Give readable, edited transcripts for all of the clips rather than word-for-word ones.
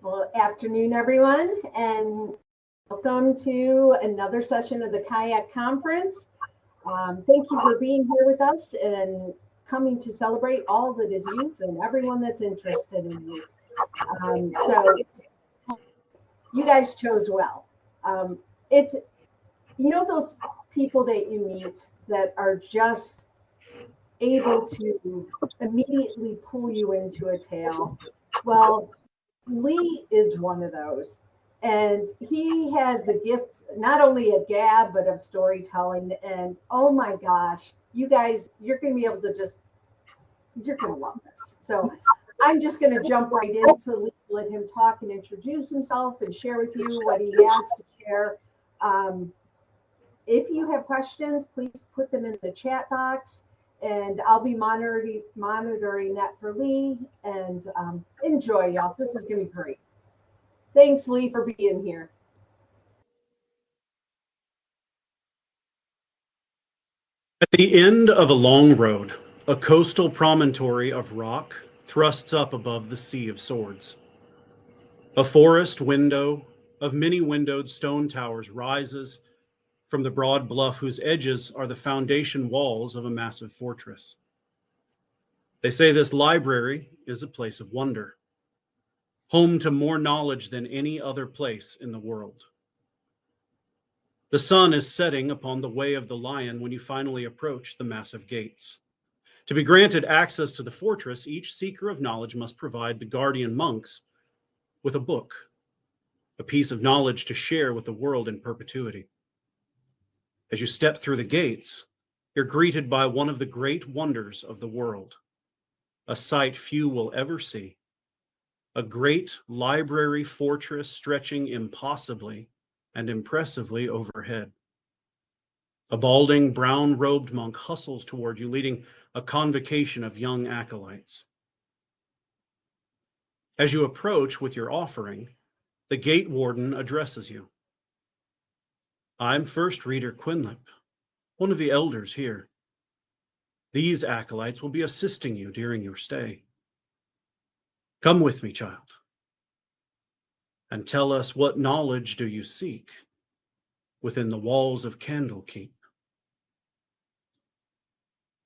Well, afternoon, everyone, and welcome to another session of the KYAC conference. Thank you for being here with us and coming to celebrate all that is youth and everyone that's interested in youth. So you guys chose well. It's, you know, those people that you meet that are just able to immediately pull you into a tale. Well, Lee is one of those. And he has the gift not only of gab, but of storytelling. And oh my gosh, you guys, you're going to be able to you're going to love this. So I'm just going to jump right into Lee, let him talk and introduce himself and share with you what he has to share. If you have questions, please put them in the chat box. And I'll be monitoring that for Lee. And enjoy, y'all. This is going to be great. Thanks, Lee, for being here. At the end of a long road, a coastal promontory of rock thrusts up above the sea of swords. A forest window of many-windowed stone towers rises from the broad bluff whose edges are the foundation walls of a massive fortress. They say this library is a place of wonder, home to more knowledge than any other place in the world. The sun is setting upon the Way of the Lion when you finally approach the massive gates. To be granted access to the fortress, each seeker of knowledge must provide the guardian monks with a book, a piece of knowledge to share with the world in perpetuity. As you step through the gates, you're greeted by one of the great wonders of the world, a sight few will ever see, a great library fortress stretching impossibly and impressively overhead. A balding, brown-robed monk hustles toward you, leading a convocation of young acolytes. As you approach with your offering, the gate warden addresses you. I'm First Reader Quinlip, one of the elders here. These acolytes will be assisting you during your stay. Come with me, child, and tell us what knowledge do you seek within the walls of Candlekeep.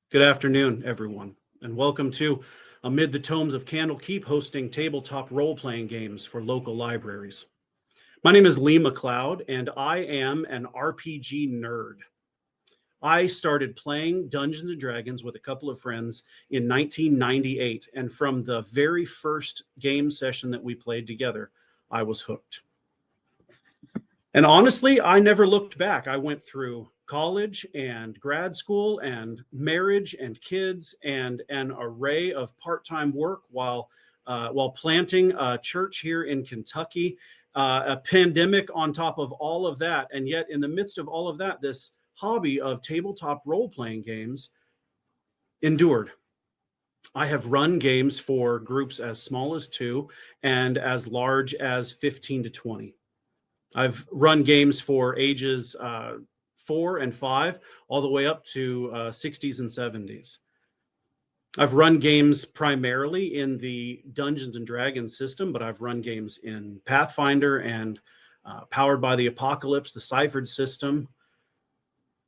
Good afternoon, everyone, and welcome to Amid the Tomes of Candlekeep, hosting tabletop role-playing games for local libraries. My name is Lee McLeod, and I am an RPG nerd. I started playing Dungeons and Dragons with a couple of friends in 1998, and from the very first game session that we played together, I was hooked. And honestly, I never looked back. I went through college and grad school and marriage and kids and an array of part-time work while planting a church here in Kentucky, a pandemic on top of all of that. And yet in the midst of all of that, this hobby of tabletop role-playing games endured. I have run games for groups as small as 2 and as large as 15 to 20. I've run games for ages 4 and 5, all the way up to 60s and 70s. I've run games primarily in the Dungeons and Dragons system, but I've run games in Pathfinder and Powered by the Apocalypse, the Ciphered system,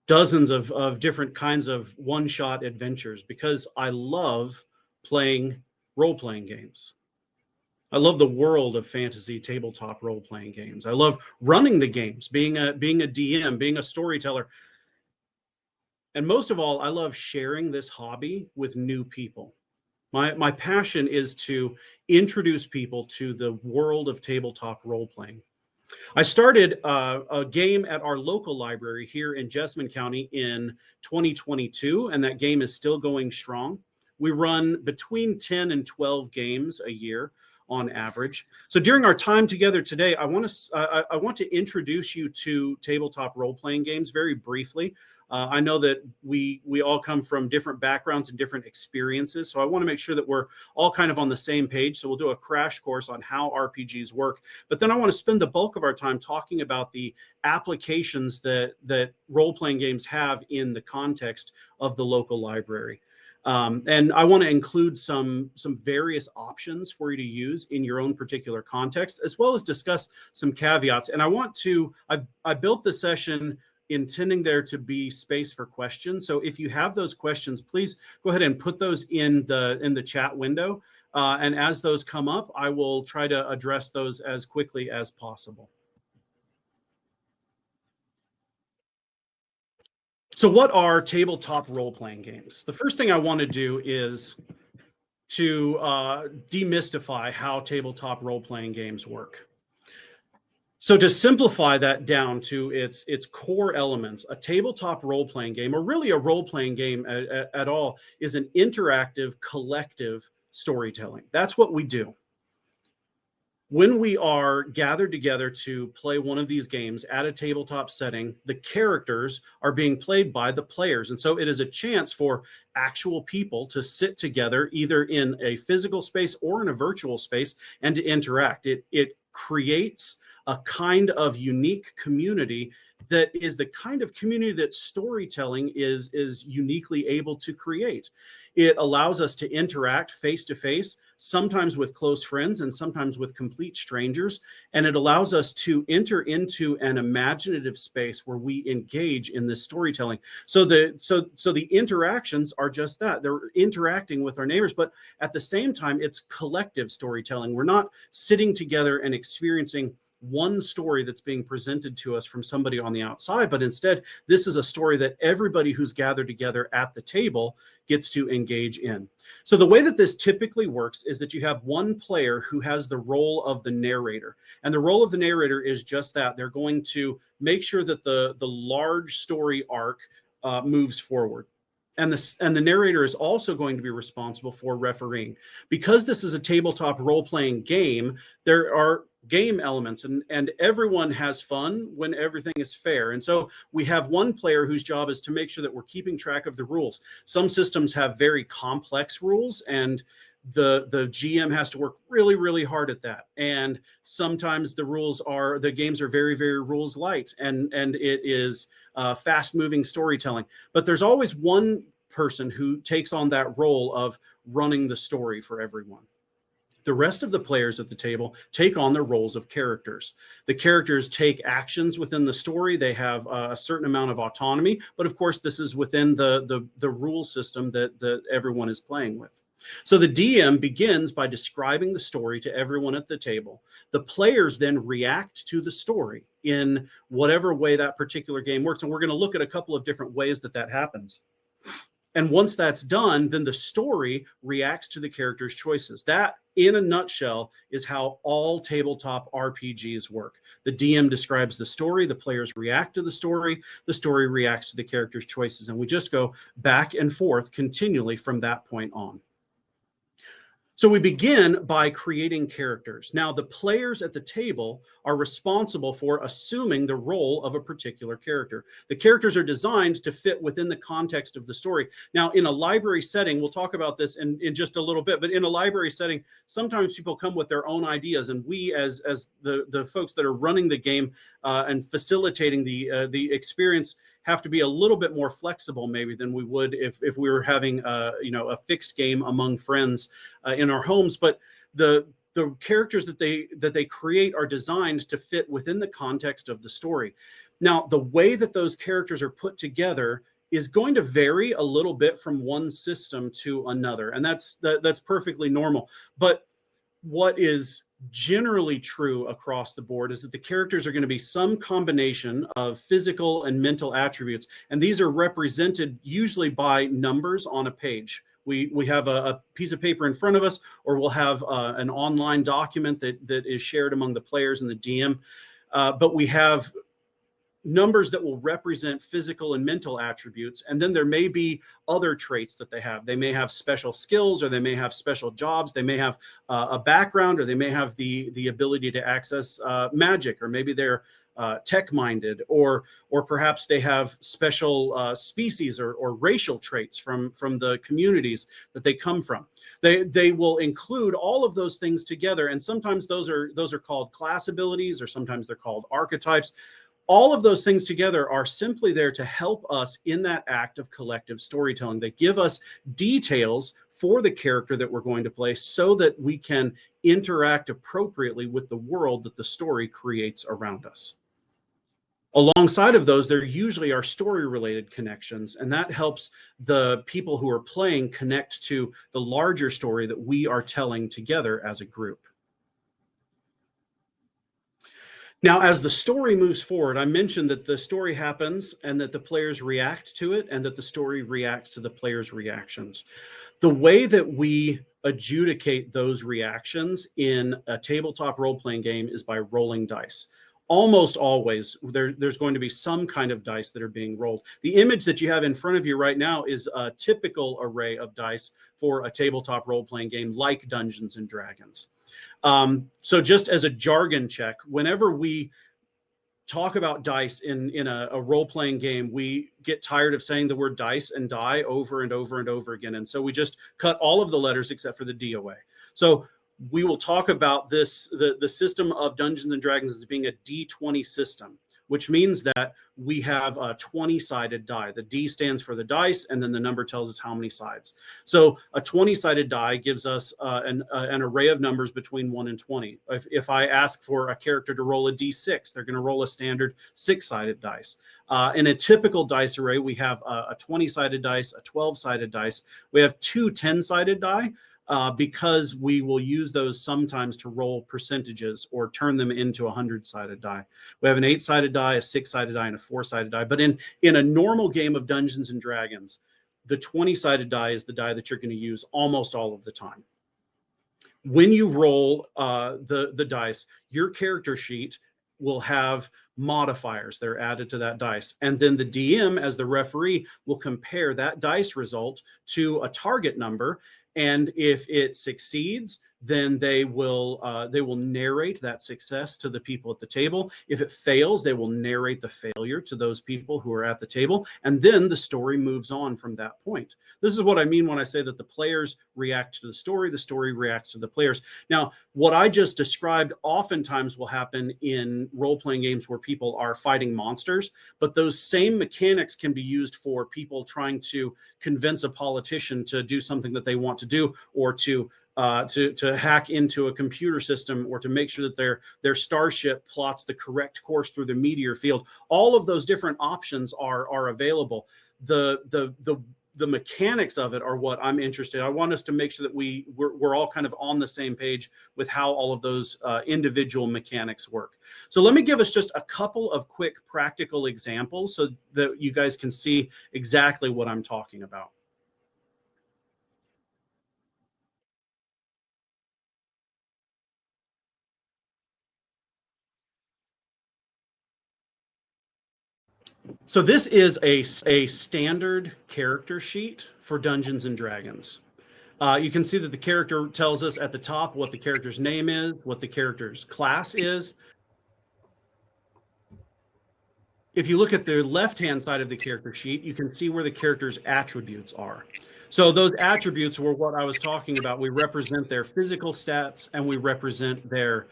dozens of different kinds of one-shot adventures because I love playing role-playing games. I love the world of fantasy tabletop role-playing games. I love running the games, being a DM, being a storyteller. And most of all, I love sharing this hobby with new people. My passion is to introduce people to the world of tabletop role-playing. I started a game at our local library here in Jessamine County in 2022, and that game is still going strong. We run between 10 and 12 games a year on average. So during our time together today, I want to introduce you to tabletop role-playing games very briefly. I know that we all come from different backgrounds and different experiences, so I want to make sure that we're all kind of on the same page. So we'll do a crash course on how RPGs work, but then I want to spend the bulk of our time talking about the applications that role-playing games have in the context of the local library. And I want to include some various options for you to use in your own particular context, as well as discuss some caveats. And I built the session intending there to be space for questions. So if you have those questions, please go ahead and put those in the chat window. And as those come up, I will try to address those as quickly as possible. So what are tabletop role-playing games? The first thing I want to do is to demystify how tabletop role-playing games work. So to simplify that down to its core elements, a tabletop role-playing game, or really a role-playing game at all, is an interactive, collective storytelling. That's what we do. When we are gathered together to play one of these games at a tabletop setting, the characters are being played by the players. And so it is a chance for actual people to sit together either in a physical space or in a virtual space and to interact. It creates a kind of unique community that is the kind of community that storytelling is uniquely able to create. It allows us to interact face to face, sometimes with close friends and sometimes with complete strangers. And it allows us to enter into an imaginative space where we engage in this storytelling. So the interactions are just that. They're interacting with our neighbors, but at the same time, it's collective storytelling. We're not sitting together and experiencing one story that's being presented to us from somebody on the outside, but instead, this is a story that everybody who's gathered together at the table gets to engage in. So the way that this typically works is that you have one player who has the role of the narrator. And the role of the narrator is just that. They're going to make sure that the large story arc moves forward. And the narrator is also going to be responsible for refereeing. Because this is a tabletop role-playing game, there are game elements, and everyone has fun when everything is fair. And so we have one player whose job is to make sure that we're keeping track of the rules. Some systems have very complex rules, and the GM has to work really, really hard at that. And sometimes the games are very, very rules light, and it is fast moving storytelling. But there's always one person who takes on that role of running the story for everyone. The rest of the players at the table take on their roles of characters. The characters take actions within the story. They have a certain amount of autonomy, but of course this is within the rule system that everyone is playing with. So the DM begins by describing the story to everyone at the table. The players then react to the story in whatever way that particular game works. And we're going to look at a couple of different ways that happens. And once that's done, then the story reacts to the character's choices. That, in a nutshell, is how all tabletop RPGs work. The DM describes the story, the players react to the story reacts to the character's choices, and we just go back and forth continually from that point on. So we begin by creating characters. Now, the players at the table are responsible for assuming the role of a particular character. The characters are designed to fit within the context of the story. Now, in a library setting, we'll talk about this in just a little bit, but in a library setting, sometimes people come with their own ideas, and we, as the folks that are running the game and facilitating the experience, have to be a little bit more flexible maybe than we would if we were having a fixed game among friends in our homes. But the characters that they create are designed to fit within the context of the story. Now, the way that those characters are put together is going to vary a little bit from one system to another, and that's perfectly normal. But what is generally true across the board is that the characters are going to be some combination of physical and mental attributes, and these are represented usually by numbers on a page. We have a piece of paper in front of us, or we'll have an online document that is shared among the players and the DM, but we have numbers that will represent physical and mental attributes, and then there may be other traits that they have. They may have special skills, or they may have special jobs. They may have a background, or they may have the ability to access magic, or maybe they're tech-minded, or perhaps they have special species or racial traits from the communities that they come from. They will include all of those things together, and sometimes those are called class abilities, or sometimes they're called archetypes. All of those things together are simply there to help us in that act of collective storytelling. They give us details for the character that we're going to play so that we can interact appropriately with the world that the story creates around us. Alongside of those, there usually are story-related connections, and that helps the people who are playing connect to the larger story that we are telling together as a group. Now, as the story moves forward, I mentioned that the story happens and that the players react to it and that the story reacts to the players' reactions. The way that we adjudicate those reactions in a tabletop role-playing game is by rolling dice. Almost always, there's going to be some kind of dice that are being rolled. The image that you have in front of you right now is a typical array of dice for a tabletop role-playing game like Dungeons and Dragons. So just as a jargon check, whenever we talk about dice in a role-playing game, we get tired of saying the word dice and die over and over and over again. And so we just cut all of the letters except for the D away. So we will talk about this, the system of Dungeons and Dragons as being a D20 system, which means that we have a 20-sided die. The D stands for the dice, and then the number tells us how many sides. So a 20-sided die gives us an array of numbers between 1 and 20. If I ask for a character to roll a D6, they're going to roll a standard 6-sided dice. In a typical dice array, we have a 20-sided dice, a 12-sided dice. We have 2 10-sided die. Because we will use those sometimes to roll percentages or turn them into a 100-sided die. We have an 8-sided die, a 6-sided die, and a 4-sided die. But in a normal game of Dungeons and Dragons, the 20-sided die is the die that you're going to use almost all of the time. When you roll the dice, your character sheet will have modifiers that are added to that dice. And then the DM, as the referee, will compare that dice result to a target number. And if it succeeds, then they will narrate that success to the people at the table. If it fails, they will narrate the failure to those people who are at the table. And then the story moves on from that point. This is what I mean when I say that the players react to the story reacts to the players. Now, what I just described oftentimes will happen in role-playing games where people are fighting monsters, but those same mechanics can be used for people trying to convince a politician to do something that they want to do, or to hack into a computer system, or to make sure that their starship plots the correct course through the meteor field. All of those different options are available. The mechanics of it are what I'm interested in. I want us to make sure that we're all kind of on the same page with how all of those individual mechanics work. So let me give us just a couple of quick practical examples so that you guys can see exactly what I'm talking about. So this is a standard character sheet for Dungeons and Dragons. You can see that the character tells us at the top what the character's name is, what the character's class is. If you look at the left-hand side of the character sheet, you can see where the character's attributes are. So those attributes were what I was talking about. We represent their physical stats and we represent their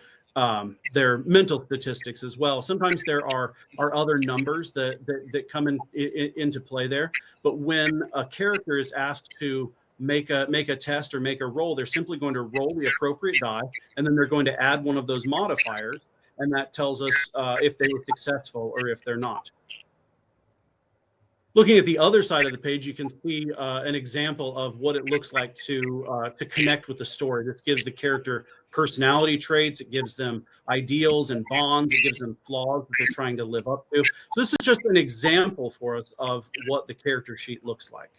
mental statistics as well. Sometimes there are other numbers that come into play there. But when a character is asked to make a test or make a roll, they're simply going to roll the appropriate die, and then they're going to add one of those modifiers, and that tells us if they were successful or if they're not. Looking at the other side of the page, you can see an example of what it looks like to connect with the story. This gives the character personality traits, it gives them ideals and bonds, it gives them flaws that they're trying to live up to. So this is just an example for us of what the character sheet looks like.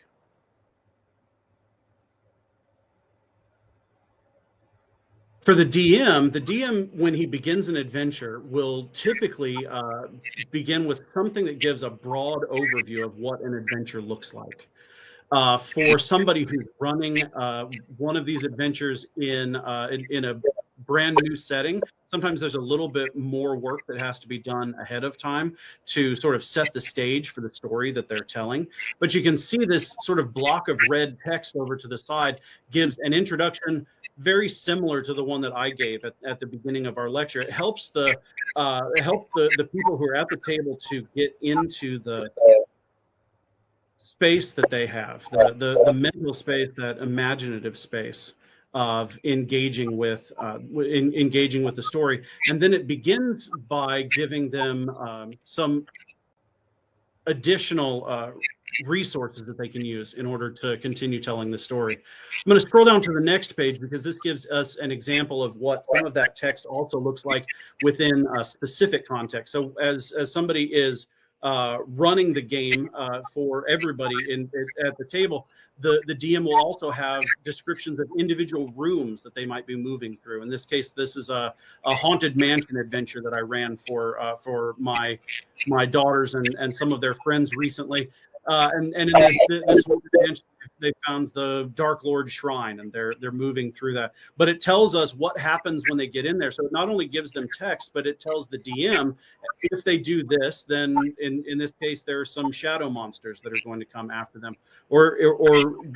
For the DM, when he begins an adventure, will typically begin with something that gives a broad overview of what an adventure looks like. For somebody who's running one of these adventures in a brand new setting, sometimes there's a little bit more work that has to be done ahead of time to sort of set the stage for the story that they're telling. But you can see this sort of block of red text over to the side gives an introduction, very similar to the one that I gave at the beginning of our lecture. It helps the people who are at the table to get into the space that they have, the mental space, that imaginative space of engaging with the story. And then it begins by giving them some additional resources that they can use in order to continue telling the story. I'm going to scroll down to the next page because this gives us an example of what some of that text also looks like within a specific context. So as somebody is running the game for everybody at the table, the DM will also have descriptions of individual rooms that they might be moving through. In this case, this is a haunted mansion adventure that I ran for my daughters and some of their friends recently. And in this mansion, they found the Dark Lord Shrine, and they're moving through that. But it tells us what happens when they get in there. So it not only gives them text, but it tells the DM if they do this, then in this case there are some shadow monsters that are going to come after them, or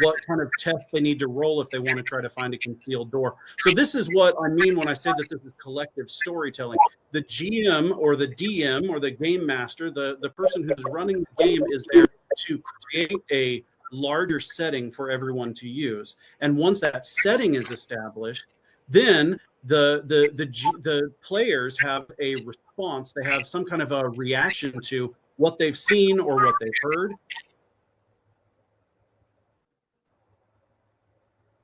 what kind of test they need to roll if they want to try to find a concealed door. So this is what I mean when I say that this is collective storytelling. The GM or the DM or the game master, the person who's running the game, is there to create a larger setting for everyone to use. And once that setting is established, then the players have a response. They have some kind of a reaction to what they've seen or what they've heard.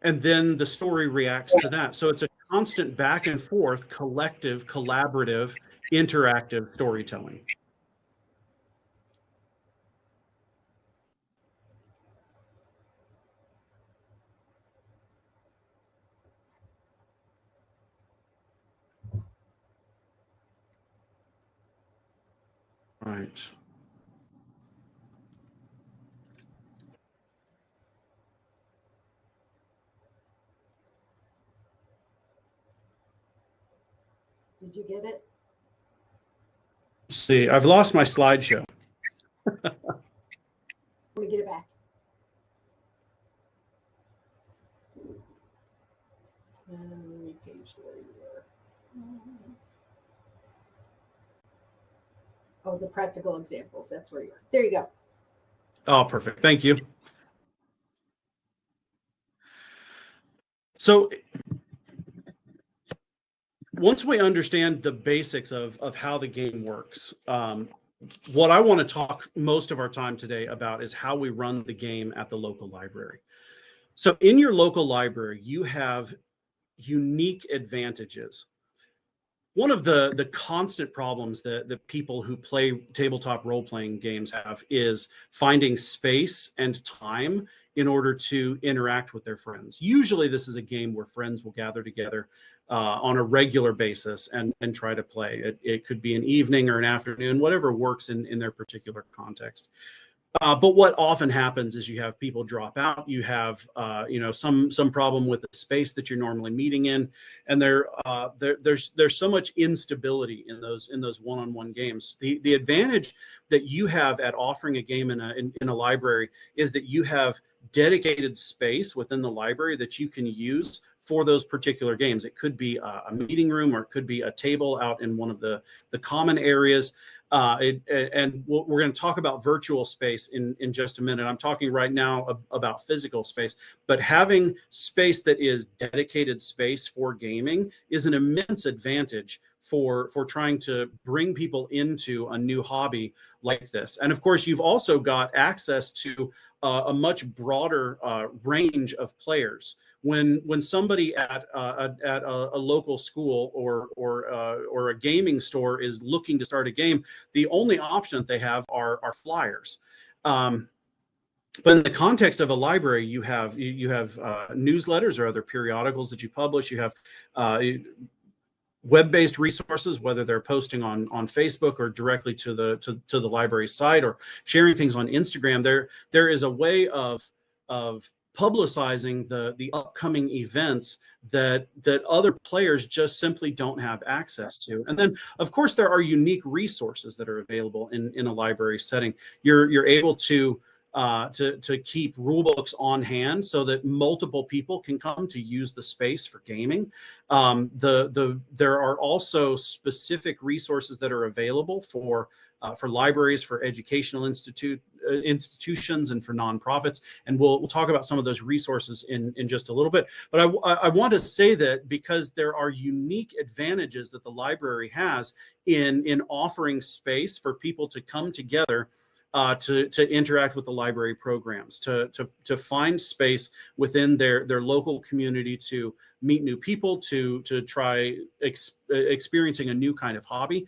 And then the story reacts to that. So it's a constant back and forth, collective, collaborative, interactive storytelling. Right. Did you get it? Let's see, I've lost my slideshow. Let me get it back. Page where you were. Oh, the practical examples. That's where you are. There you go. Oh, perfect. Thank you. So once we understand the basics of how the game works, what I want to talk most of our time today about is how we run the game at the local library. So in your local library, you have unique advantages. One of the constant problems that people who play tabletop role-playing games have is finding space and time in order to interact with their friends. Usually this is a game where friends will gather together on a regular basis and try to play. It could be an evening or an afternoon, whatever works in their particular context. But what often happens is you have people drop out. You have some problem with the space that you're normally meeting in, and there's so much instability in those one-on-one games. The advantage that you have at offering a game in a library is that you have dedicated space within the library that you can use for those particular games. It could be a meeting room, or it could be a table out in one of the common areas. And we're going to talk about virtual space in just a minute. I'm talking right now about physical space, but having space that is dedicated space for gaming is an immense advantage for trying to bring people into a new hobby like this. And of course, you've also got access to a much broader range of players. When somebody at a local school or a gaming store is looking to start a game, the only option that they have are flyers. But in the context of a library, you have newsletters or other periodicals that you publish. You have web-based resources, whether they're posting on Facebook or directly to the library site, or sharing things on Instagram. There is a way of publicizing the upcoming events that other players just simply don't have access to. And then, of course, there are unique resources that are available in a library setting. You're able to to keep rule books on hand so that multiple people can come to use the space for gaming. There are also specific resources that are available for libraries, for educational institutions, and for nonprofits, and we'll talk about some of those resources in just a little bit. But I want to say that because there are unique advantages that the library has in offering space for people to come together to interact with the library programs, to find space within their local community, to meet new people, to try experiencing a new kind of hobby.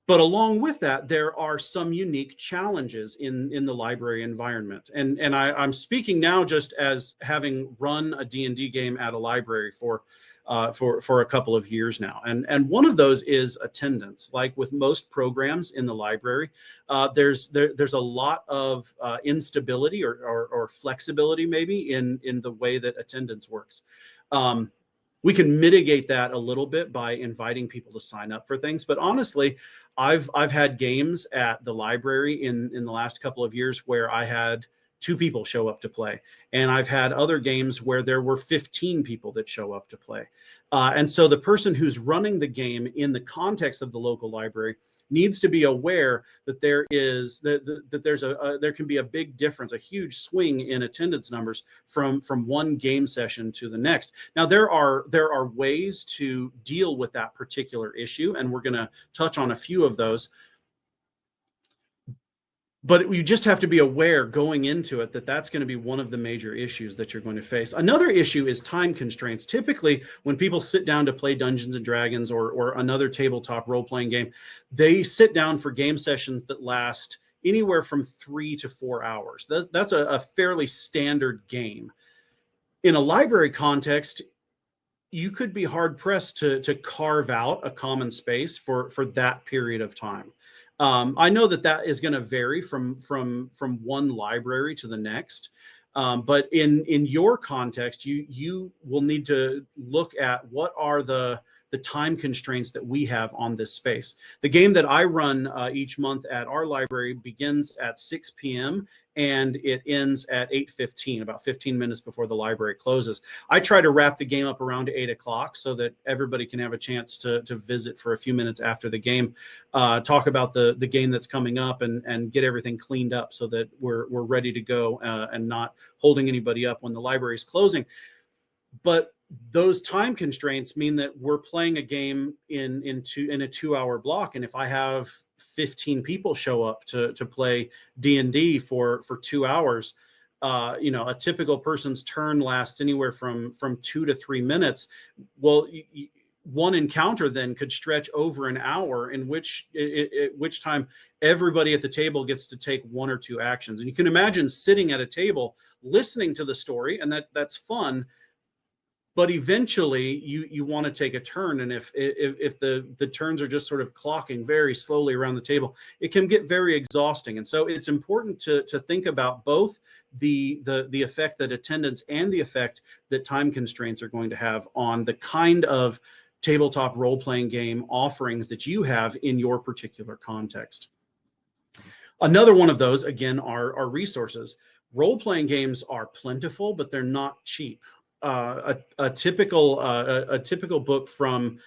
But along with that, there are some unique challenges in the library environment. And I'm speaking now just as having run a D&D game at a library for a couple of years now. And one of those is attendance. Like with most programs in the library, there's a lot of instability or flexibility maybe in the way that attendance works. We can mitigate that a little bit by inviting people to sign up for things. But honestly, I've had games at the library in the last couple of years where I had 2 people show up to play, and I've had other games where there were 15 people that show up to play. And so the person who's running the game in the context of the local library needs to be aware that there can be a big difference, a huge swing in attendance numbers from one game session to the next. Now there are ways to deal with that particular issue, and we're going to touch on a few of those. But you just have to be aware going into it that that's going to be one of the major issues that you're going to face. Another issue is time constraints. Typically, when people sit down to play Dungeons and Dragons or another tabletop role-playing game, they sit down for game sessions that last anywhere from 3 to 4 hours. That's a fairly standard game. In a library context, you could be hard-pressed to carve out a common space for that period of time. I know that is going to vary from one library to the next, but in your context, you will need to look at what are the time constraints that we have on this space. The game that I run each month at our library begins at 6 p.m. and it ends at 8:15, about 15 minutes before the library closes. I try to wrap the game up around 8 o'clock so that everybody can have a chance to visit for a few minutes after the game, talk about the game that's coming up, and get everything cleaned up so that we're ready to go and not holding anybody up when the library is closing. But those time constraints mean that we're playing a game in a 2-hour block, and if I have 15 people show up to play D&D for 2 hours, a typical person's turn lasts anywhere from 2 to 3 minutes. Well, one encounter then could stretch over an hour, in which time everybody at the table gets to take 1 or 2 actions. And you can imagine sitting at a table listening to the story, and that's fun. But eventually you want to take a turn, and if the turns are just sort of clocking very slowly around the table, it can get very exhausting. And so it's important to think about both the effect that attendance and the effect that time constraints are going to have on the kind of tabletop role-playing game offerings that you have in your particular context. Another one of those, again, are resources. Role-playing games are plentiful, but they're not cheap. A typical book from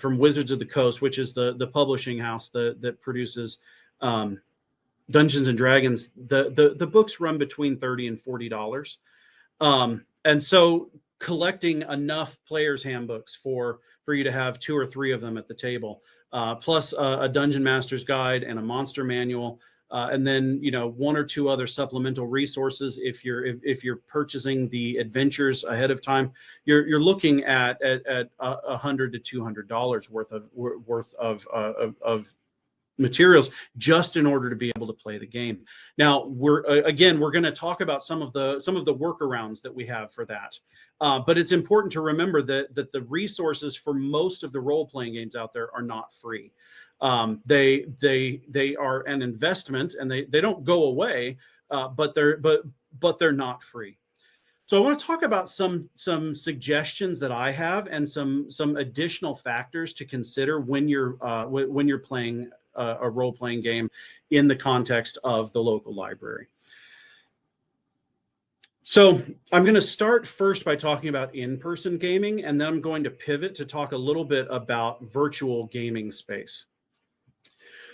Wizards of the Coast, which is the publishing house that produces Dungeons and Dragons, the books run between $30 and $40, and so collecting enough players' handbooks for you to have 2 or 3 of them at the table, plus a Dungeon Master's Guide and a Monster Manual. And then 1 or 2 other supplemental resources. If you're purchasing the adventures ahead of time, you're looking at $100 to $200 worth of materials just in order to be able to play the game. Now we're going to talk about some of the workarounds that we have for that. But it's important to remember that the resources for most of the role-playing games out there are not free. They are an investment, and they don't go away, but they're not free. So I want to talk about some suggestions that I have and some additional factors to consider when you're playing a role-playing game in the context of the local library. So I'm going to start first by talking about in-person gaming, and then I'm going to pivot to talk a little bit about virtual gaming space.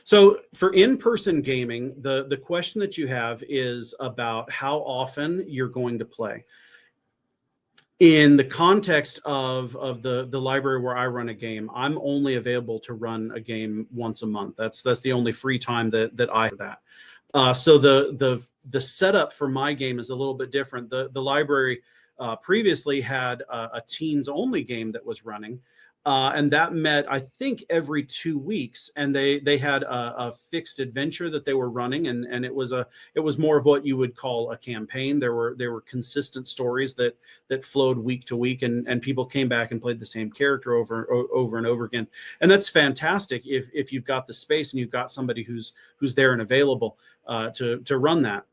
So for in-person gaming, the question that you have is about how often you're going to play. In the context of the library where I run a game, I'm only available to run a game once a month. That's the only free time that I have that. So the setup for my game is a little bit different. The library previously had a teens only game that was running, and that met, I think, every 2 weeks, and they had a fixed adventure that they were running, and it was more of what you would call a campaign. There were consistent stories that flowed week to week, and people came back and played the same character over and over again, and that's fantastic if you've got the space and you've got somebody who's there and available to run that.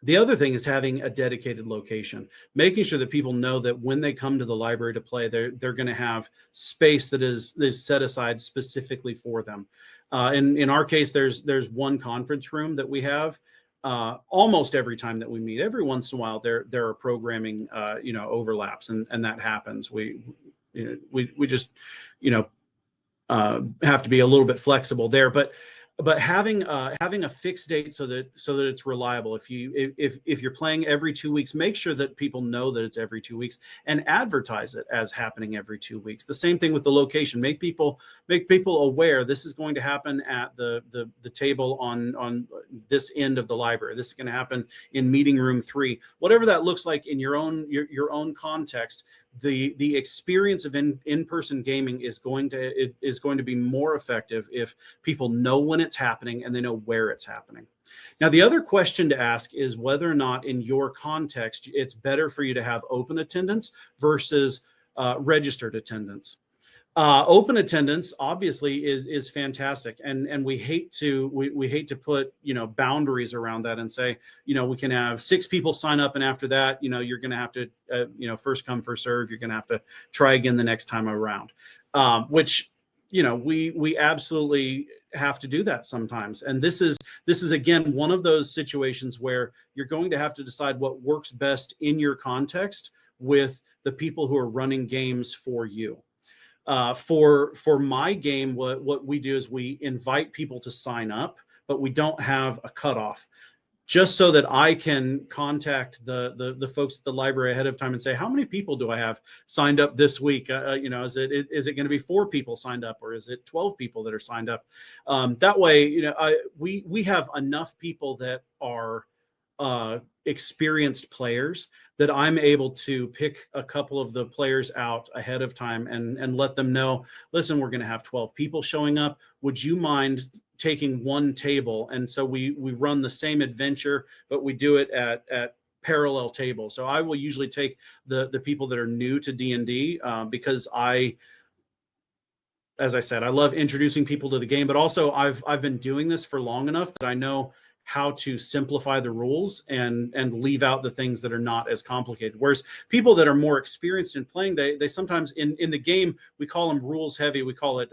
The other thing is having a dedicated location, making sure that people know that when they come to the library to play, they're going to have space that is set aside specifically for them. In our case, there's one conference room that we have almost every time that we meet. Every once in a while, there are programming overlaps, and that happens. We just have to be a little bit flexible there, but having a fixed date so that it's reliable. If you're playing every 2 weeks, make sure that people know that it's every 2 weeks, and advertise it as happening every 2 weeks. The same thing with the location. Make people aware this is going to happen at the table on this end of the library. This is going to happen in meeting room 3. Whatever that looks like in your own context. The experience of in-person gaming is going to be more effective if people know when it's happening and they know where it's happening. Now, the other question to ask is whether or not in your context it's better for you to have open attendance versus registered attendance. Open attendance obviously is fantastic, and we hate to put boundaries around that and say we can have 6 people sign up, and after that you're going to have to first come first serve. You're going to have to try again the next time around, which we absolutely have to do that sometimes. And this is again one of those situations where you're going to have to decide what works best in your context with the people who are running games for you. For my game, what we do is we invite people to sign up, but we don't have a cutoff, just so that I can contact the folks at the library ahead of time and say, how many people do I have signed up this week? Is it going to be 4 people signed up, or is it 12 people that are signed up? That way, we have enough people that are experienced players that I'm able to pick a couple of the players out ahead of time and let them know, listen, we're going to have 12 people showing up. Would you mind taking one table? And so we run the same adventure, but we do it at parallel tables. So I will usually take the people that are new to D&D because as I said, I love introducing people to the game, but also I've been doing this for long enough that I know how to simplify the rules and leave out the things that are not as complicated. Whereas people that are more experienced in playing, they sometimes in the game, we call them rules heavy. We call it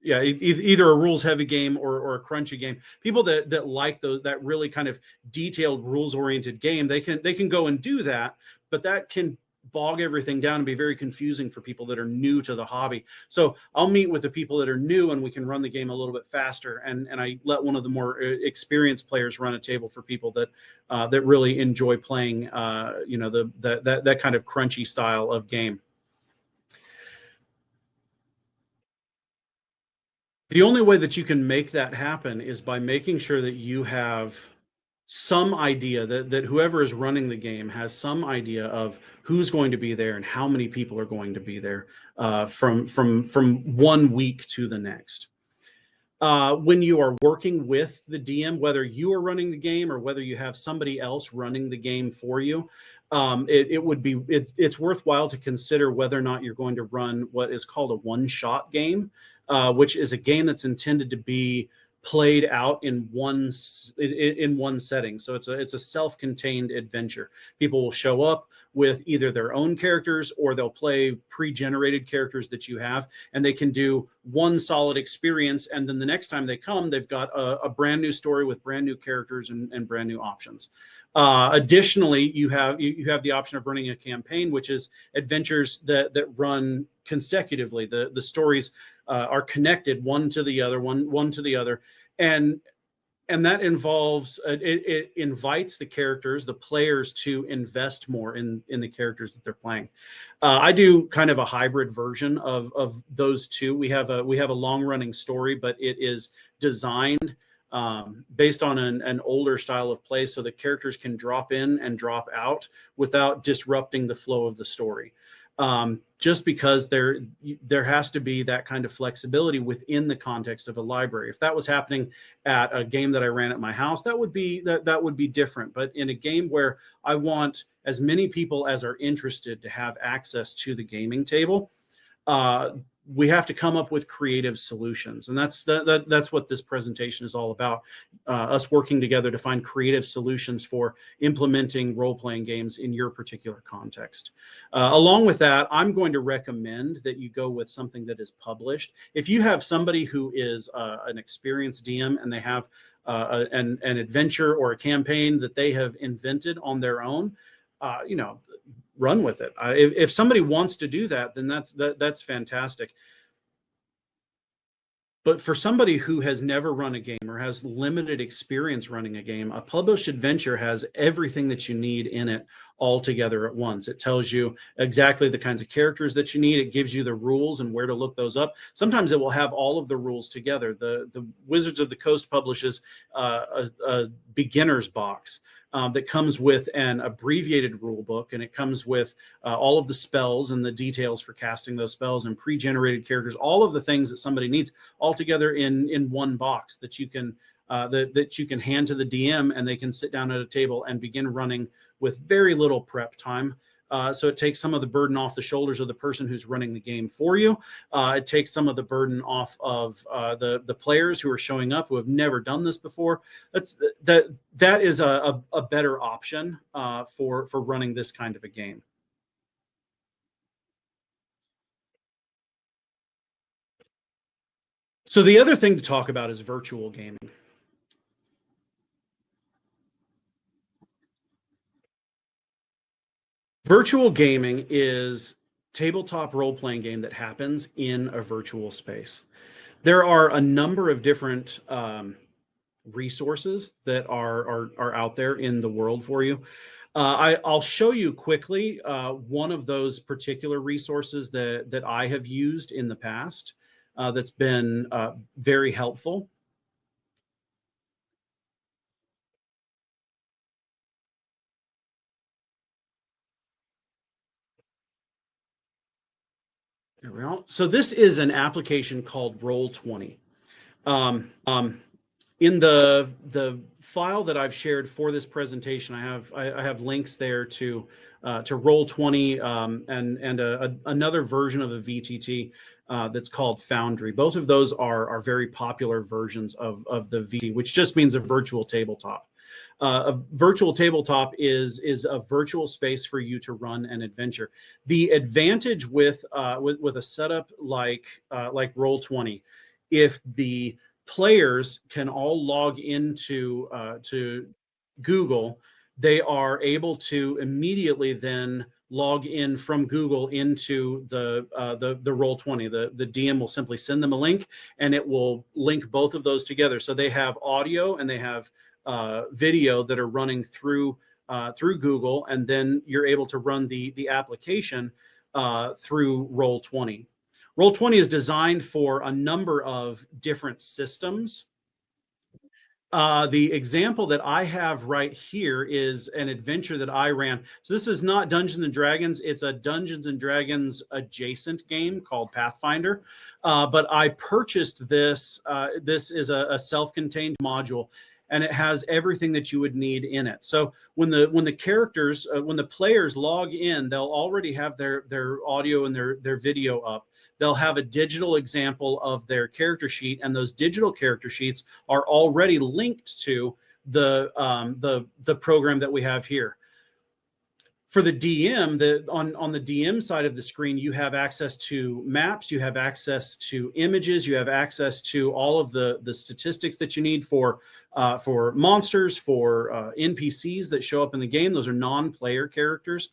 either a rules heavy game or a crunchy game. People that like that really kind of detailed rules oriented game, they can go and do that, but that can bog everything down and be very confusing for people that are new to the hobby. So I'll meet with the people that are new, and we can run the game a little bit faster, and I let one of the more experienced players run a table for people that really enjoy playing that kind of crunchy style of game. The only way that you can make that happen is by making sure that you have some idea that whoever is running the game has some idea of who's going to be there and how many people are going to be there from 1 week to the next. When you are working with the DM, whether you are running the game or whether you have somebody else running the game for you, it's worthwhile to consider whether or not you're going to run what is called a one-shot game, which is a game that's intended to be played out in one setting. So it's a self-contained adventure. People will show up with either their own characters or they'll play pre-generated characters that you have, and they can do one solid experience, and then the next time they come, they've got a brand new story with brand new characters and brand new options. Additionally, you have the option of running a campaign, which is adventures that run consecutively. The stories are connected one to the other, one to the other, and that involves it invites the characters, the players, to invest more in the characters that they're playing. I do kind of a hybrid version of those two. We have a long running story, but it is designed based on an older style of play, so the characters can drop in and drop out without disrupting the flow of the story. Just because there has to be that kind of flexibility within the context of a library. If that was happening at a game that I ran at my house, that would be different. But in a game where I want as many people as are interested to have access to the gaming table, we have to come up with creative solutions, and that's what this presentation is all about. Us working together to find creative solutions for implementing role-playing games in your particular context. Along with that, I'm going to recommend that you go with something that is published. If you have somebody who is an experienced DM and they have an adventure or a campaign that they have invented on their own, run with it. If somebody wants to do that, then that's fantastic. But for somebody who has never run a game or has limited experience running a game, a published adventure has everything that you need in it all together at once. It tells you exactly the kinds of characters that you need. It gives you the rules and where to look those up. Sometimes it will have all of the rules together. The Wizards of the Coast publishes a beginner's box that comes with an abbreviated rule book, and it comes with all of the spells and the details for casting those spells and pre-generated characters, all of the things that somebody needs, all together in one box that you can that you can hand to the DM, and they can sit down at a table and begin running with very little prep time. So it takes some of the burden off the shoulders of the person who's running the game for you. It takes some of the burden off of the players who are showing up who have never done this before. That is a better option for running this kind of a game. So the other thing to talk about is virtual gaming. Virtual gaming is tabletop role-playing game that happens in a virtual space. There are a number of different resources that are out there in the world for you. I'll show you quickly one of those particular resources that I have used in the past that's been very helpful. There we go. So this is an application called Roll20. In the file that I've shared for this presentation, I have links there to Roll20 and another version of a VTT that's called Foundry. Both of those are very popular versions of the VTT, which just means a virtual tabletop. A virtual tabletop is a virtual space for you to run an adventure. The advantage with a setup like Roll20, if the players can all log into to Google, they are able to immediately then log in from Google into the Roll20. The DM will simply send them a link, and it will link both of those together. So they have audio and they have video that are running through Google, and then you're able to run the application through Roll20. Roll20 is designed for a number of different systems. The example that I have right here is an adventure that I ran. So this is not Dungeons and Dragons. It's a Dungeons and Dragons adjacent game called Pathfinder. But I purchased this. This is a self-contained module, and it has everything that you would need in it. So when the characters, when the players log in, they'll already have their audio and their video up. They'll have a digital example of their character sheet, and those digital character sheets are already linked to the program that we have here. For the DM, on the DM side of the screen, you have access to maps, you have access to images, you have access to all of the statistics that you need for monsters, for NPCs that show up in the game. Those are non-player characters.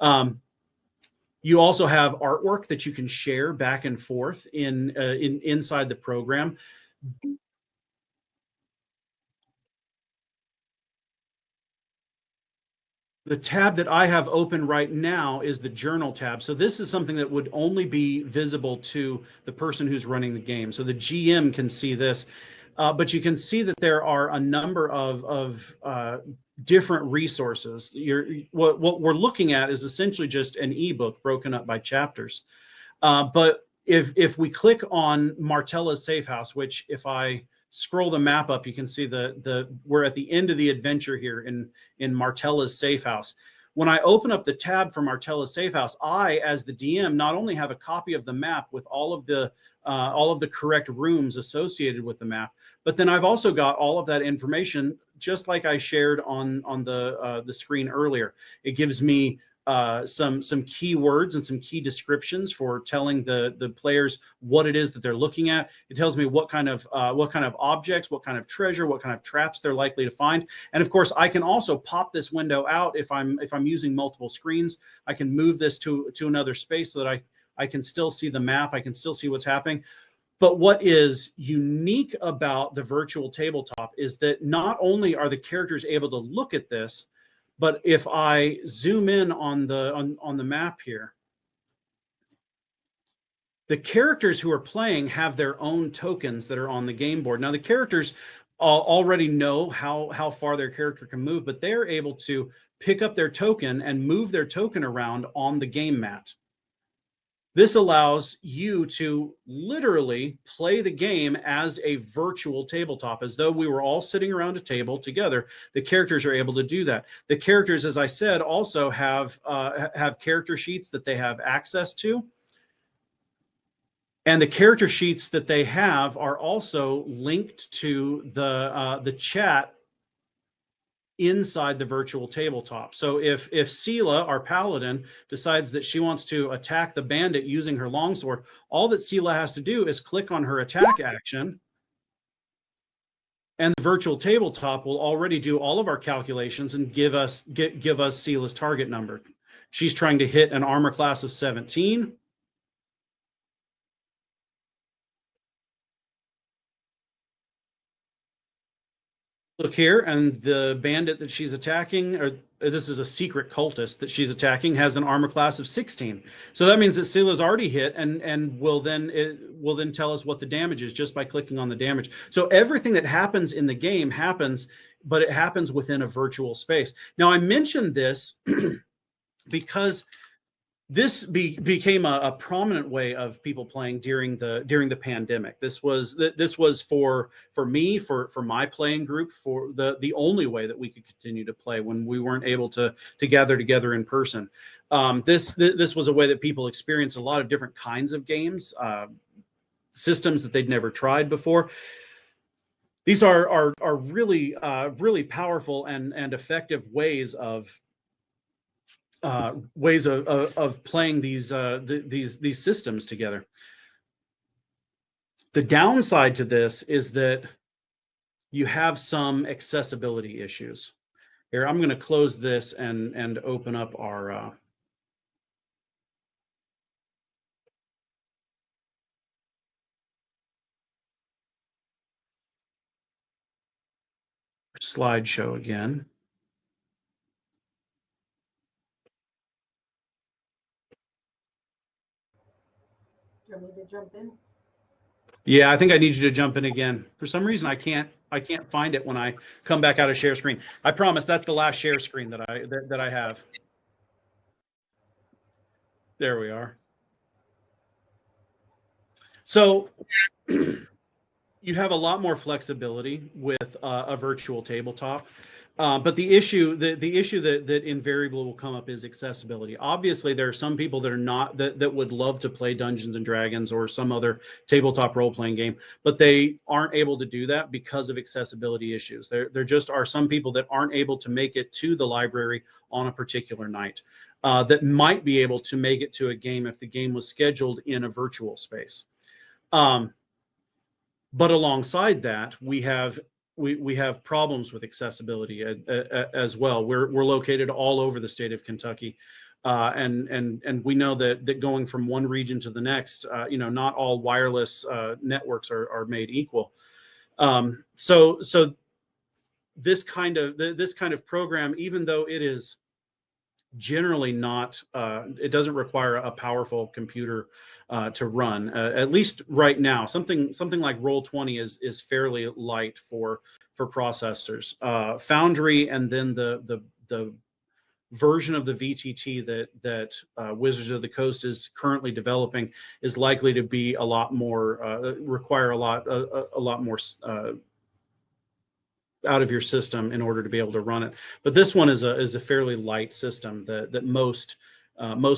You also have artwork that you can share back and forth inside the program. The tab that I have open right now is the journal tab. So this is something that would only be visible to the person who's running the game. So the GM can see this, but you can see that there are a number of different resources. What we're looking at is essentially just an ebook broken up by chapters. But if we click on Martella's Safe House, which if I scroll the map up, you can see we're at the end of the adventure here in Martella's Safe House. When I open up the tab for Martella's Safe House, I, as the DM, not only have a copy of the map with all of the correct rooms associated with the map, but then I've also got all of that information, just like I shared on the screen earlier. It gives me some keywords and some key descriptions for telling the players what it is that they're looking at. It tells me what kind of objects, what kind of treasure, what kind of traps they're likely to find. And of course, I can also pop this window out if I'm using multiple screens. I can move this to another space so that I can still see the map. I can still see what's happening. But what is unique about the virtual tabletop is that not only are the characters able to look at this, but if I zoom in on the map here, the characters who are playing have their own tokens that are on the game board. Now the characters already know how far their character can move, but they're able to pick up their token and move their token around on the game mat. This allows you to literally play the game as a virtual tabletop, as though we were all sitting around a table together. The characters are able to do that. The characters, as I said, also have character sheets that they have access to. And the character sheets that they have are also linked to the chat inside the virtual tabletop. So if Sela, our paladin, decides that she wants to attack the bandit using her longsword, all that Sela has to do is click on her attack action, and the virtual tabletop will already do all of our calculations and give us Sela's target number. She's trying to hit an armor class of 17. Look here, and the bandit that she's attacking, or this is a secret cultist that she's attacking, has an armor class of 16. So that means that Sela's already hit, and will then tell us what the damage is just by clicking on the damage. So everything that happens in the game happens, but it happens within a virtual space. Now I mentioned this because this became a prominent way of people playing during the pandemic. This was for me, for my playing group, for the only way that we could continue to play when we weren't able to gather together in person. This was a way that people experienced a lot of different kinds of games, systems that they'd never tried before. These are really powerful and effective ways of playing these systems together. The downside to this is that you have some accessibility issues. Here, I'm going to close this and open up our slideshow again. Do you want me to jump in? Yeah, I think I need you to jump in again. For some reason, I can't find it when I come back out of share screen. I promise that's the last share screen that I have. There we are. So you have a lot more flexibility with a virtual tabletop. But the issue that invariably will come up is accessibility. Obviously, there are some people that are not that would love to play Dungeons and Dragons or some other tabletop role-playing game, but they aren't able to do that because of accessibility issues. There just are some people that aren't able to make it to the library on a particular night, that might be able to make it to a game if the game was scheduled in a virtual space. But alongside that, we have problems with accessibility as well. We're located all over the state of Kentucky, and we know that going from one region to the next, not all wireless networks are made equal. So this kind of program, even though it is generally not, it doesn't require a powerful computer to run. At least right now, something like Roll20 is fairly light for processors. Foundry and then the version of the VTT that Wizards of the Coast is currently developing is likely to be a lot more require a lot more out of your system in order to be able to run it. But this one is a fairly light system that most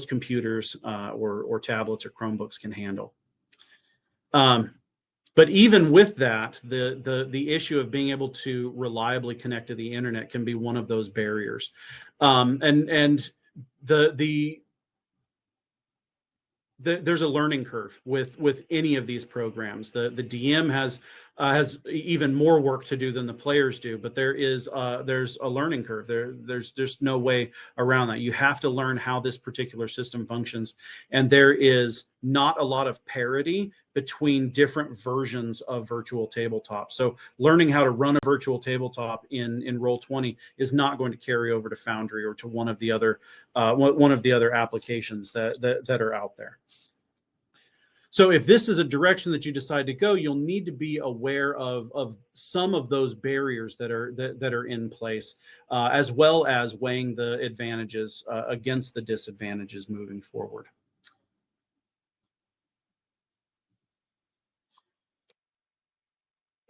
computers or tablets or Chromebooks can handle. But even with that, the issue of being able to reliably connect to the internet can be one of those barriers. There's a learning curve with any of these programs. The DM has even more work to do than the players do, but there's a learning curve. There's no way around that. You have to learn how this particular system functions, and there is not a lot of parity between different versions of virtual tabletop. So learning how to run a virtual tabletop in Roll20 is not going to carry over to Foundry or to one of the other applications that are out there. So if this is a direction that you decide to go, you'll need to be aware of some of those barriers that are in place, as well as weighing the advantages against the disadvantages moving forward.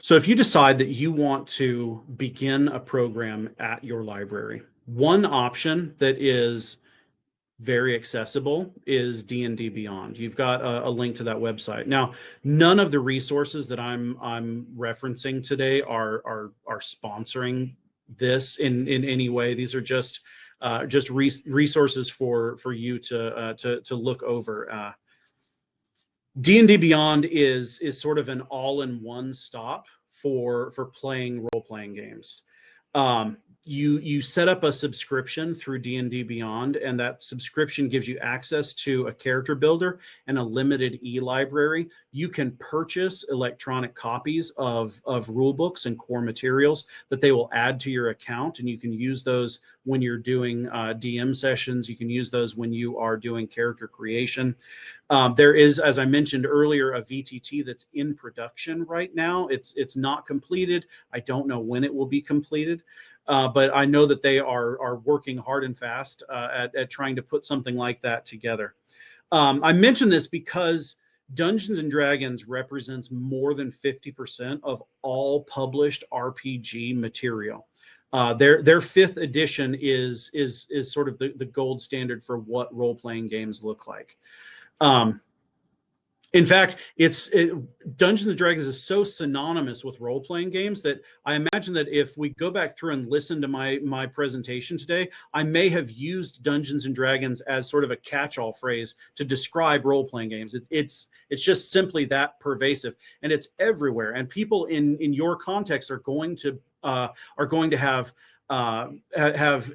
So if you decide that you want to begin a program at your library, one option that is very accessible is D&D Beyond. You've got a link to that website. Now, none of the resources that I'm referencing today are sponsoring this in any way. These are just resources for you to look over. D&D Beyond is sort of an all-in-one stop for playing role-playing games. You set up a subscription through D&D Beyond, and that subscription gives you access to a character builder and a limited e-library. You can purchase electronic copies of rule books and core materials that they will add to your account, and you can use those when you're doing DM sessions. You can use those when you are doing character creation. There is, as I mentioned earlier, a VTT that's in production right now. It's not completed. I don't know when it will be completed. But I know that they are working hard and fast at trying to put something like that together. I mention this because Dungeons and Dragons represents more than 50% of all published RPG material. Their fifth edition is sort of the gold standard for what role-playing games look like. In fact, Dungeons and Dragons is so synonymous with role-playing games that I imagine that if we go back through and listen to my presentation today, I may have used Dungeons and Dragons as sort of a catch-all phrase to describe role-playing games. It's just simply that pervasive, and it's everywhere. And people in your context are going to have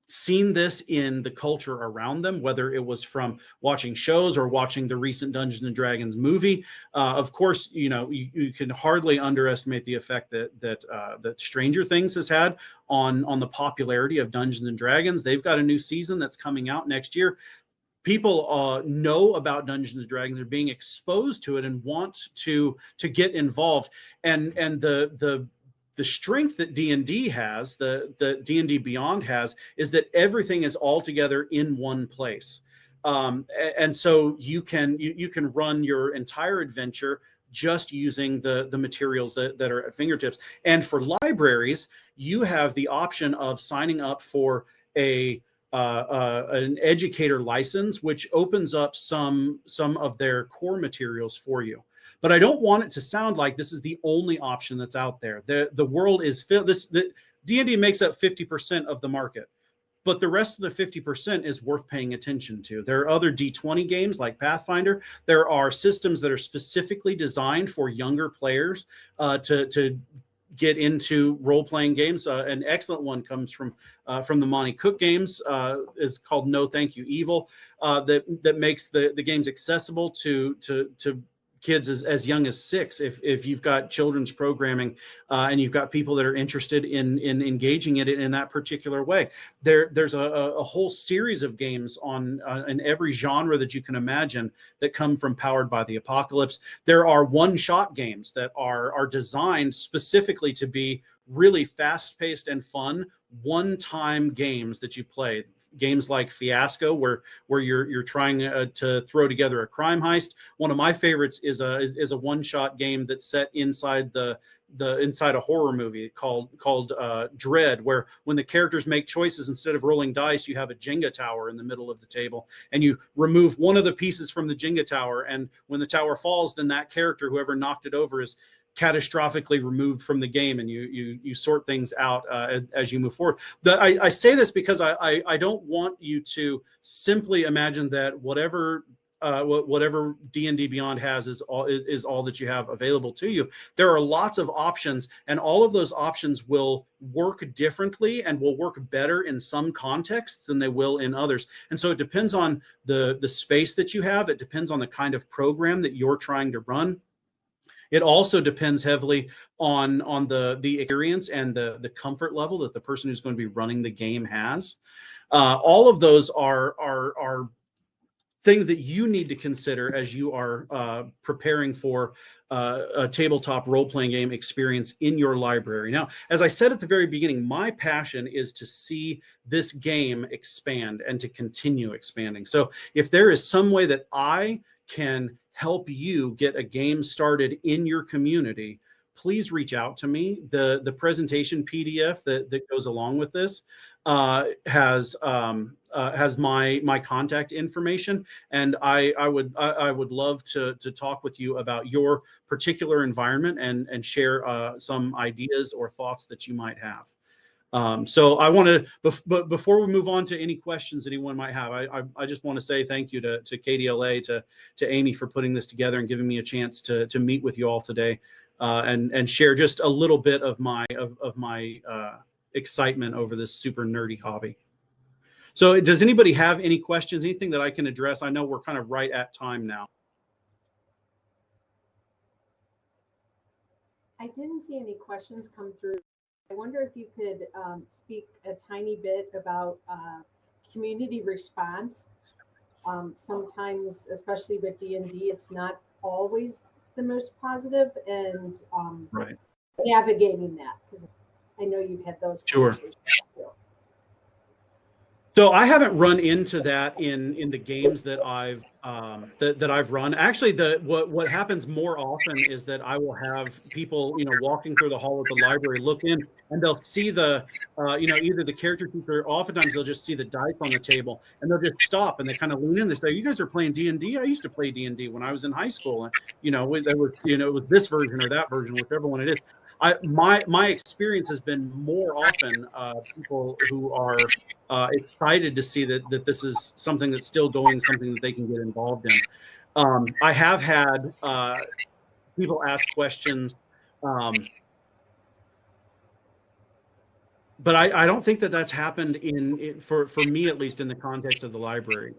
seen this in the culture around them, whether it was from watching shows or watching the recent Dungeons and Dragons movie. Of course, you can hardly underestimate the effect that Stranger Things has had on the popularity of Dungeons and Dragons. They've got a new season that's coming out next year. People know about Dungeons and Dragons, are being exposed to it and want to get involved. And the strength that D&D has, the D&D Beyond has, is that everything is all together in one place. And so you can run your entire adventure just using the materials that are at fingertips. And for libraries, you have the option of signing up for an educator license, which opens up some of their core materials for you. But I don't want it to sound like this is the only option that's out there. The world is filled. The D&D makes up 50% of the market, but the rest of the 50% is worth paying attention to. There are other D20 games like Pathfinder. There are systems that are specifically designed for younger players to get into role-playing games. An excellent one comes from the Monty Cook games, is called No Thank You Evil, that makes the games accessible to kids as young as 6. If you've got children's programming and you've got people that are interested in engaging it in that particular way, there's a whole series of games in every genre that you can imagine that come from Powered by the Apocalypse. There are one-shot games that are designed specifically to be really fast-paced and fun one-time games that you play. Games like Fiasco, where you're trying to throw together a crime heist. One of my favorites is a one-shot game that's set inside inside a horror movie called Dread, where when the characters make choices, instead of rolling dice, you have a Jenga tower in the middle of the table, and you remove one of the pieces from the Jenga tower, and when the tower falls, then that character, whoever knocked it over, is catastrophically removed from the game, and you sort things out as you move forward. I say this because I don't want you to simply imagine that whatever D&D Beyond has is all that you have available to you. There are lots of options, and all of those options will work differently and will work better in some contexts than they will in others. And so it depends on the space that you have. It depends on the kind of program that you're trying to run. It also depends heavily on the experience and the comfort level that the person who's going to be running the game has. All of those are things that you need to consider as you are preparing for a tabletop role-playing game experience in your library. Now, as I said at the very beginning, my passion is to see this game expand and to continue expanding. So if there is some way that I can help you get a game started in your community, please reach out to me. The presentation PDF that goes along with this has my contact information, and I would love to talk with you about your particular environment and share some ideas or thoughts that you might have. So I want to, before we move on to any questions anyone might have, I just want to say thank you to KDLA, to Amy for putting this together and giving me a chance to meet with you all today and share just a little bit of my excitement over this super nerdy hobby. So does anybody have any questions, anything that I can address? I know we're kind of right at time now. I didn't see any questions come through. I wonder if you could speak a tiny bit about community response. Sometimes, especially with D&D, it's not always the most positive, and right. navigating that, because I know you've had those conversations. Sure. So I haven't run into that in the games that I've run. Actually, what happens more often is that I will have people, walking through the hall of the library, look in, and they'll see the, either the character sheets, or oftentimes they'll just see the dice on the table, and they'll just stop and they kind of lean in. They say, "You guys are playing D&D? I used to play D&D when I was in high school, and it was this version or that version, whichever one it is." My experience has been more often people who are excited to see that this is something that's still going, something that they can get involved in. I have had people ask questions, but I don't think that's happened for me, at least in the context of the library.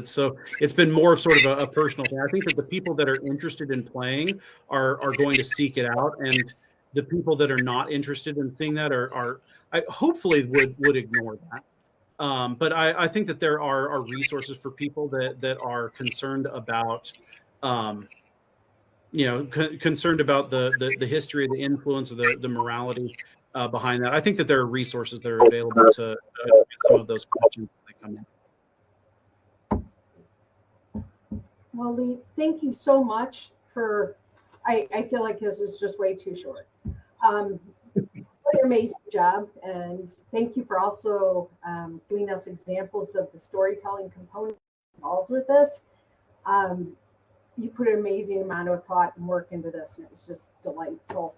So it's been more of sort of a personal thing. I think that the people that are interested in playing are going to seek it out, and the people that are not interested in seeing that I hopefully would ignore that. But I think that there are resources for people that are concerned about, concerned about the history, the influence, of the morality behind that. I think that there are resources that are available to get some of those questions as they come in. Well, Lee, thank you so much for I feel like this was just way too short. What an amazing job, and thank you for also giving us examples of the storytelling component involved with this. You put an amazing amount of thought and work into this, and it was just delightful.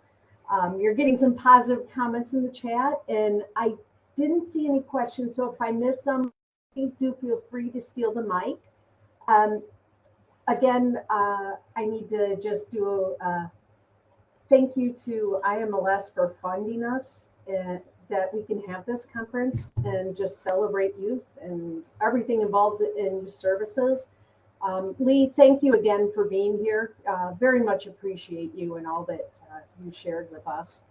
You're getting some positive comments in the chat, and I didn't see any questions, so if I miss some, please do feel free to steal the mic. Again, I need to just do a thank you to IMLS for funding us, and that we can have this conference and just celebrate youth and everything involved in youth services. Lee, thank you again for being here. Very much appreciate you and all that you shared with us.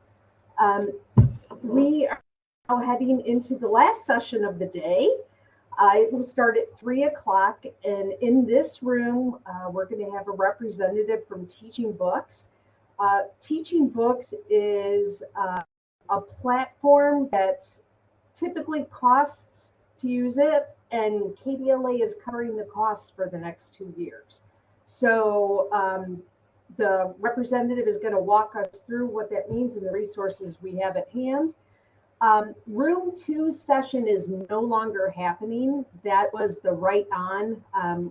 We are now heading into the last session of the day. It will start at 3 o'clock, and in this room, we're going to have a representative from Teaching Books. Teaching Books is a platform that typically costs to use it, and KDLA is covering the costs for the next 2 years. So the representative is going to walk us through what that means and the resources we have at hand. Room 2 session is no longer happening. That was the Write On,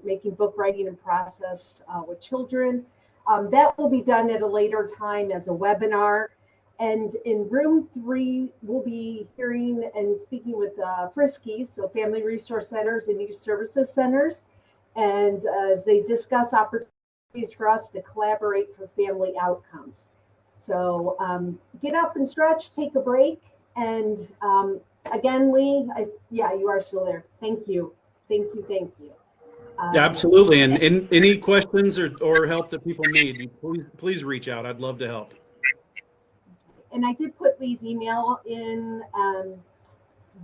making book writing and process with children. That will be done at a later time as a webinar. And in room 3, we'll be hearing and speaking with Friskies, so Family Resource Centers and Youth Services Centers, and as they discuss opportunities for us to collaborate for family outcomes. So get up and stretch, take a break, and again, Lee, yeah, you are still there. Thank you, thank you, thank you. Yeah, absolutely. And any questions or help that people need, please reach out. I'd love to help. And I did put Lee's email in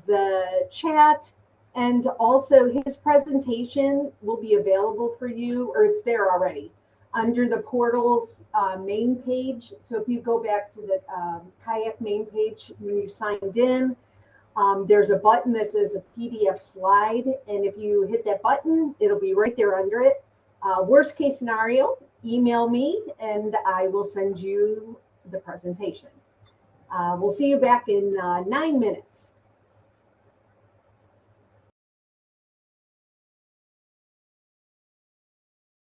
the chat, and also his presentation will be available for you, or it's there already, under the portal's main page. So if you go back to the KYAC main page when you signed in, there's a button that says a PDF slide, and if you hit that button, it'll be right there under it. Worst case scenario, email me and I will send you the presentation. We'll see you back in 9 minutes.